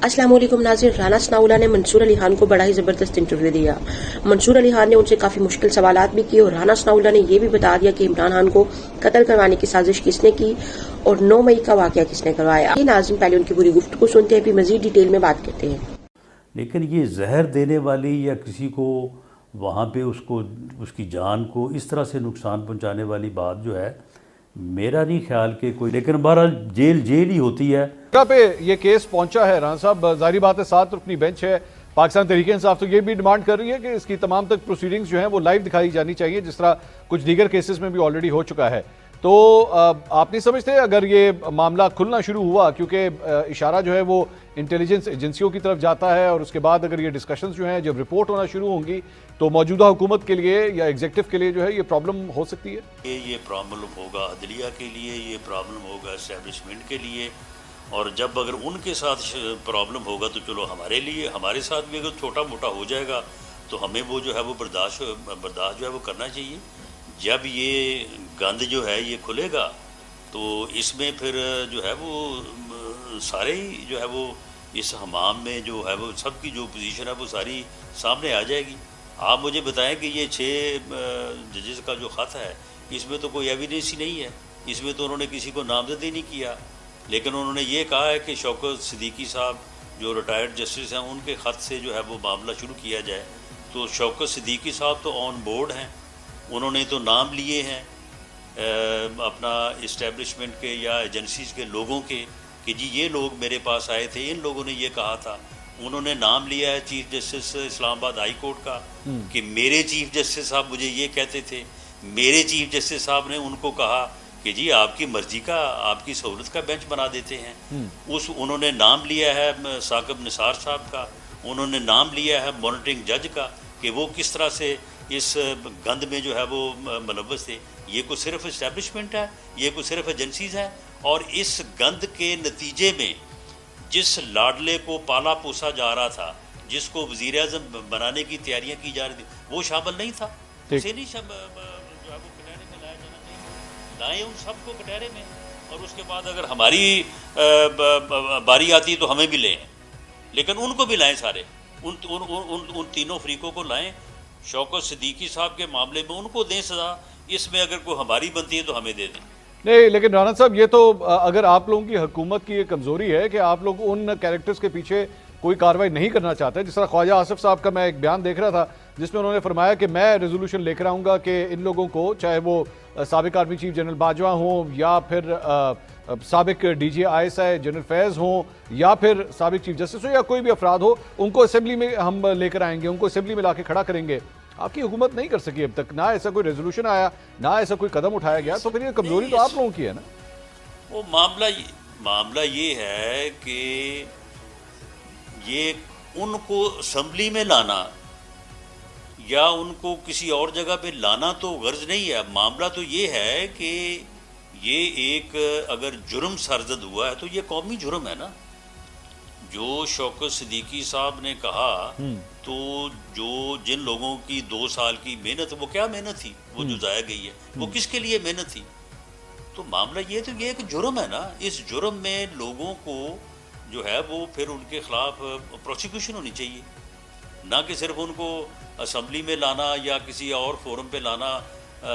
अस्सलाम वालेकुम नाज़रीन, राना सनाउल्लाह ने मंसूर अली खान को बड़ा ही जबरदस्त इंटरव्यू दिया। मंसूर अली खान ने उनसे काफी मुश्किल सवालात भी किए और राना सनाउल्लाह ने यह भी बता दिया कि इमरान खान को कत्ल करवाने की साजिश किसने की और 9 मई का वाकया किसने करवाया। ये नाज़रीन पहले उनकी पूरी गुफ्तगू सुनते हैं, फिर मजीद डिटेल में बात करते हैं। लेकिन ये जहर देने वाली या किसी को वहाँ पे उसको उसकी जान को इस तरह से नुकसान पहुँचाने वाली बात जो है, मेरा नहीं ख्याल कि कोई, लेकिन बहरहाल जेल ही होती है। पे ये केस पहुंचा है राना साहब, जाहिर बात है 7 रुकनी बेंच है। पाकिस्तान तहरीक इंसाफ तो ये भी डिमांड कर रही है कि इसकी तमाम तक प्रोसीडिंग्स जो हैं वो लाइव दिखाई जानी चाहिए, जिस तरह कुछ दीगर केसेस में भी ऑलरेडी हो चुका है। तो आप नहीं समझते अगर ये मामला खुलना शुरू हुआ, क्योंकि इशारा जो है वो इंटेलिजेंस एजेंसियों की तरफ जाता है, और उसके बाद अगर ये डिस्कशंस जो हैं जब रिपोर्ट होना शुरू होंगी तो मौजूदा हुकूमत के लिए या एग्जीक्यूटिव के लिए जो है ये प्रॉब्लम हो सकती है। ये प्रॉब्लम होगा अदलिया के लिए, ये प्रॉब्लम होगा एस्टेब्लिशमेंट के लिए, और जब अगर उनके साथ प्रॉब्लम होगा तो चलो हमारे लिए, हमारे साथ भी अगर छोटा मोटा हो जाएगा तो हमें वो जो है वो बर्दाश्त जो है वो करना चाहिए। जब ये गंद जो है ये खुलेगा तो इसमें फिर जो है वो सारे ही जो है वो इस हमाम में जो है वो सबकी जो पोजीशन है वो सारी सामने आ जाएगी। आप मुझे बताएं कि ये 6 जजेस का जो ख़त है इसमें तो कोई एविडेंस ही नहीं है, इसमें तो उन्होंने किसी को नामजद ही नहीं किया, लेकिन उन्होंने ये कहा है कि शौकत सिद्दीकी साहब जो रिटायर्ड जस्टिस हैं उनके ख़त से जो है वो मामला शुरू किया जाए। तो शौकत सिद्दीकी साहब तो ऑन बोर्ड हैं, उन्होंने तो नाम लिए हैं अपना इस्टेब्लिशमेंट के या एजेंसीज़ के लोगों के कि जी ये लोग मेरे पास आए थे, इन लोगों ने ये कहा था। उन्होंने नाम लिया है chief justice Islamabad high court का कि मेरे चीफ जस्टिस साहब मुझे ये कहते थे। मेरे चीफ जस्टिस साहब ने उनको कहा कि जी आपकी मर्जी का, आपकी सहूलत का बेंच बना देते हैं। उन्होंने नाम लिया है साकिब निसार साहब का, उन्होंने नाम लिया है मॉनिटरिंग जज का कि वो किस तरह से इस गंद में जो है वो मुलव्वस थे। ये कोई सिर्फ इस्टेब्लिशमेंट है, ये कोई सिर्फ एजेंसीज है, और इस गंद के नतीजे में जिस लाडले को पाला पोसा जा रहा था, जिसको वज़ीर आज़म बनाने की तैयारियां की जा रही थी, वो शामिल नहीं था। उसे नहीं जो है वो कटहरे में लाया जाना चाहिए। लाएं उन सबको कटहरे में, और उसके बाद अगर हमारी बारी आती तो हमें भी लें, लेकिन उनको भी लाएं सारे, उन तीनों फरीकों को लाएं। शौकत सिद्दीकी साहब के मामले में उनको दें सज़ा, इसमें अगर कोई हमारी बनती है तो हमें दे दें। नहीं, लेकिन राना साहब ये तो अगर आप लोगों की हुकूमत की ये कमज़ोरी है कि आप लोग उन कैरेक्टर्स के पीछे कोई कार्रवाई नहीं करना चाहते। जिस तरह ख्वाजा आसिफ साहब का मैं एक बयान देख रहा था जिसमें उन्होंने फरमाया कि मैं रेजोल्यूशन लेकर आऊँगा कि इन लोगों को, चाहे वो साबिक आर्मी चीफ जनरल बाजवा हों या फिर साबिक DGI जनरल फैज़ हों या फिर साबिक चीफ जस्टिस हो या कोई भी अफराद हो, उनको असेंबली में हम लेकर आएंगे, उनको असेंबली में लाके खड़ा करेंगे। आपकी हुकूमत नहीं कर सकी अब तक, ना ऐसा कोई रेजोल्यूशन आया, ना ऐसा कोई कदम उठाया गया, तो फिर ये कमजोरी तो आप लोगों की है ना। वो मामला ये है कि ये उनको असेंबली में लाना या उनको किसी और जगह पे लाना तो गर्ज नहीं है। मामला तो ये है कि ये एक अगर जुर्म सरजद हुआ है तो ये कौमी जुर्म है ना। जो शौकत सिद्दीकी साहब ने कहा, तो जो जिन लोगों की 2 साल की मेहनत, वो क्या मेहनत थी वो जो जाया गई है, वो किसके लिए मेहनत थी। तो मामला ये तो ये एक जुर्म है ना। इस जुर्म में लोगों को जो है वो फिर उनके खिलाफ प्रोसिक्यूशन होनी चाहिए, ना कि सिर्फ उनको असेंबली में लाना या किसी और फोरम पे लाना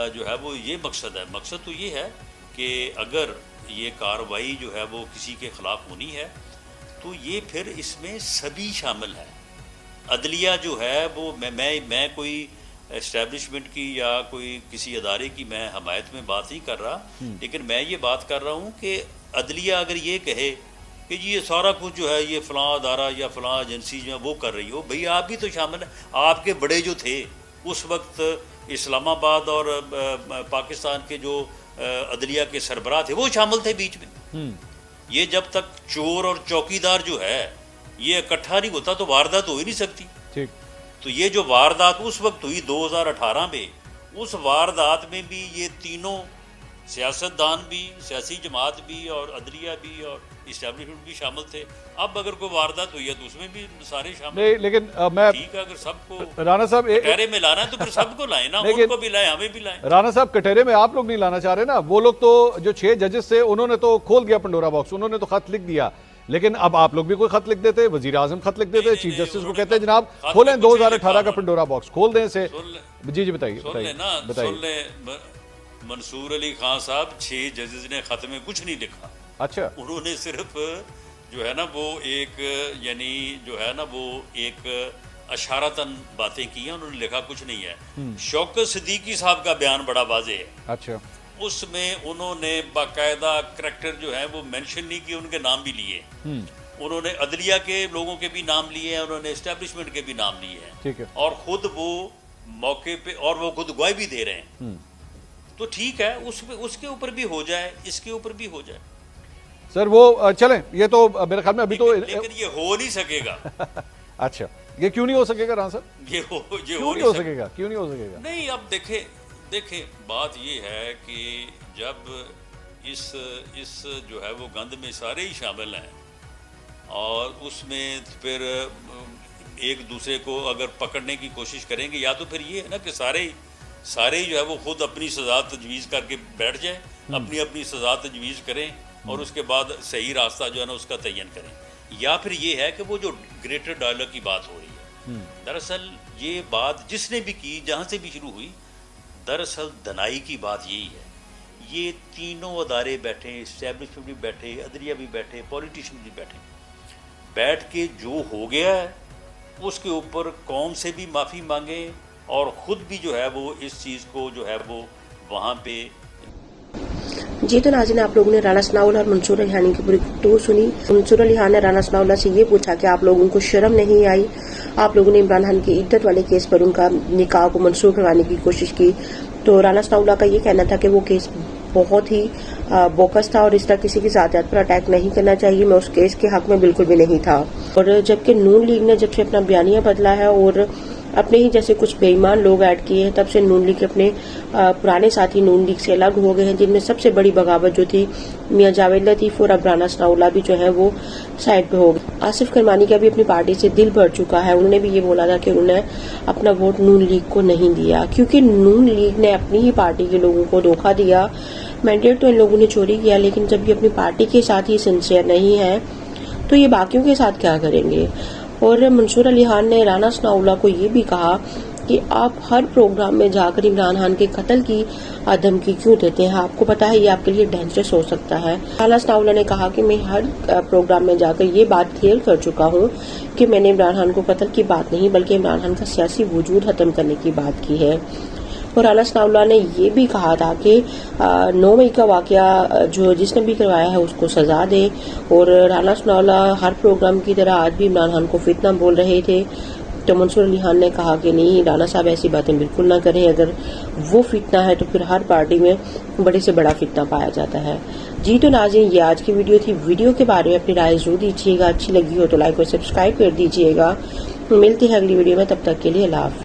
जो है वो ये मकसद है। मकसद तो ये है कि अगर ये कार्रवाई जो है वो किसी के खिलाफ होनी है तो ये फिर इसमें सभी शामिल है। अदलिया जो है वो मैं कोई एस्टेब्लिशमेंट की या कोई किसी अदारे की मैं हमायत में बात नहीं कर रहा, लेकिन मैं ये बात कर रहा हूँ कि अदलिया अगर ये कहे कि जी ये सारा कुछ जो है ये फ़लाँ अदारा या फ़लाँ एजेंसी जो है वो कर रही हो, भाई आप भी तो शामिल हैं। आपके बड़े जो थे उस वक्त इस्लामाबाद और पाकिस्तान के जो अदलिया के सरबराह थे वो शामिल थे बीच में। ये जब तक चोर और चौकीदार जो है ये इकट्ठा नहीं होता तो वारदात हो ही नहीं सकती। ठीक। तो ये जो वारदात उस वक्त हुई 2018 में, उस वारदात में भी ये तीनों सियासतदान भी, सियासी जमात भी और अदलिया भी और इस्टेब्लिशमेंट भी शामिल थे। अब अगर कोई वारदात हुई है तो उसमें भी सारे शामिल नहीं, लेकिन मैं ठीक है, अगर सबको राना साहब कटहरे में लाना है तो फिर सबको लाए ना, उनको भी लाए, हमें भी लाए। राना साहब कटहरे में आप लोग नहीं लाना चाह रहे ना, वो लोग तो जो 6 जजेस थे उन्होंने तो खोल दिया पंडोरा बॉक्स, उन्होंने तो खत लिख दिया लेकिन अब आप लोग भी कोई खत लिख देते, वजीर आजम खत लिख देते, नहीं, चीफ नहीं, जस्टिस को उन्होंने कहते हैं खत- जनाब खत खोलें में कुछ नहीं 2018 का लिखा पंडोरा बॉक्स खोल दें इसे। सुन ले- जी जी बताइए सुन ले ना, बताइए सुन ले, मंसूर अली खान साहब 6 जजेस ने खत में कुछ नहीं लिखा। अच्छा उन्होंने सिर्फ जो है ना वो एक यानी जो है ना वो एक अशारतन बातें की हैं, उन्होंने लिखा कुछ नहीं है। शौकत सिद्दीकी साहब का बयान बड़ा वाज़ेह है, अच्छा उसमें उन्होंने बाकायदा करैक्टर जो है वो मेंशन नहीं किए, उनके नाम भी लिए। उन्होंने अदलिया के लोगों के भी नाम लिए हैं, उन्होंने एस्टेब्लिशमेंट के भी नाम लिए हैं, ठीक है। और खुद वो मौके पे और वो खुद गवाही भी दे रहे हैं। तो ठीक है, उसके ऊपर भी हो जाए, इसके ऊपर भी हो जाए। सर वो चलें, ये तो मेरे ख्याल में अभी तो लेकिन ये हो नहीं सकेगा। अच्छा ये क्यों नहीं हो सकेगा राना सर, ये क्यों हो नहीं हो सकेगा, क्यों नहीं हो सकेगा? नहीं, अब देखे बात ये है कि जब इस जो है वो गंद में सारे ही शामिल हैं और उसमें फिर एक दूसरे को अगर पकड़ने की कोशिश करेंगे, या तो फिर ये है ना कि सारे ही जो है वो खुद अपनी सजा तजवीज़ करके बैठ जाए, अपनी अपनी सजा तजवीज़ करें और उसके बाद सही रास्ता जो है ना उसका तयन करें, या फिर ये है कि वो जो ग्रेटर डायलॉग की बात हो रही है, दरअसल ये बात जिसने भी की, जहाँ से भी शुरू हुई, दरअसल दनाई की बात यही है। ये तीनों अदारे बैठे, इस्टेब्लिशमेंट भी बैठे, अदलिया भी बैठे, पॉलिटिशियन भी बैठ के जो हो गया है उसके ऊपर कौम से भी माफ़ी मांगे और ख़ुद भी जो है वो इस चीज़ को जो है वो वहाँ पे। जी तो नाज़रीन, आप लोगों ने राना सनाउल्लाह और मंसूर अली खान की पूरी गुफ्तगू सुनी। मंसूर अली खान ने राना सनाउल्लाह से ये पूछा कि आप लोगों को शर्म नहीं आई, आप लोगों ने इमरान खान की इद्दत वाले केस पर उनका निकाह को मंसूर करवाने की कोशिश की। तो राना सनाउल्लाह का ये कहना था कि वो केस बहुत ही बोकस था और इस तरह किसी की ज़ातियात पर अटैक नहीं करना चाहिए, मैं उस केस के हक में बिल्कुल भी नहीं था। और जबकि नून लीग ने जब से अपना बयानिया बदला है और अपने ही जैसे कुछ बेईमान लोग ऐड किए हैं, तब से नून लीग के अपने पुराने साथी नून लीग से अलग हो गए हैं, जिनमें सबसे बड़ी बगावत जो थी मियां जावेद लतीफ और अब राना सनाउल्लाह भी जो है वो साइड पे हो गए। आसिफ करमानी का भी अपनी पार्टी से दिल भर चुका है, उन्होंने भी ये बोला था कि उन्होंने अपना वोट नून लीग को नहीं दिया क्योंकि नून लीग ने अपनी ही पार्टी के लोगों को धोखा दिया। मैंडेट तो इन लोगों ने चोरी किया, लेकिन जब ये अपनी पार्टी के साथ ही सिंसियर नहीं है तो ये बाकियों के साथ क्या करेंगे। और मंसूर अली खान ने राना सनाउल्लाह को ये भी कहा कि आप हर प्रोग्राम में जाकर इमरान खान के कत्ल की धमकी क्यों देते हैं, आपको पता है ये आपके लिए डेंजरस हो सकता है। राना सनाउल्लाह ने कहा कि मैं हर प्रोग्राम में जाकर ये बात क्लियर कर चुका हूँ कि मैंने इमरान खान को कत्ल की बात नहीं बल्कि इमरान खान का सियासी वजूद खत्म करने की बात की है। और राना सनाउल्लाह ने ये भी कहा था कि 9 मई का वाकया जो जिसने भी करवाया है उसको सजा दे। और राना सनाउल्लाह हर प्रोग्राम की तरह आज भी इमरान खान को फितना बोल रहे थे, तो मंसूर अली खान ने कहा कि नहीं, राना साहब ऐसी बातें बिल्कुल ना करें, अगर वो फितना है तो फिर हर पार्टी में बड़े से बड़ा फितना पाया जाता है। जी तो नाज़रीन, ये आज की वीडियो थी। वीडियो के बारे में अपनी राय जरूर दीजिएगा, अच्छी लगी हो तो लाइक और सब्सक्राइब कर दीजिएगा। मिलती है अगली वीडियो में, तब तक के लिए अल्लाह हाफ़िज़।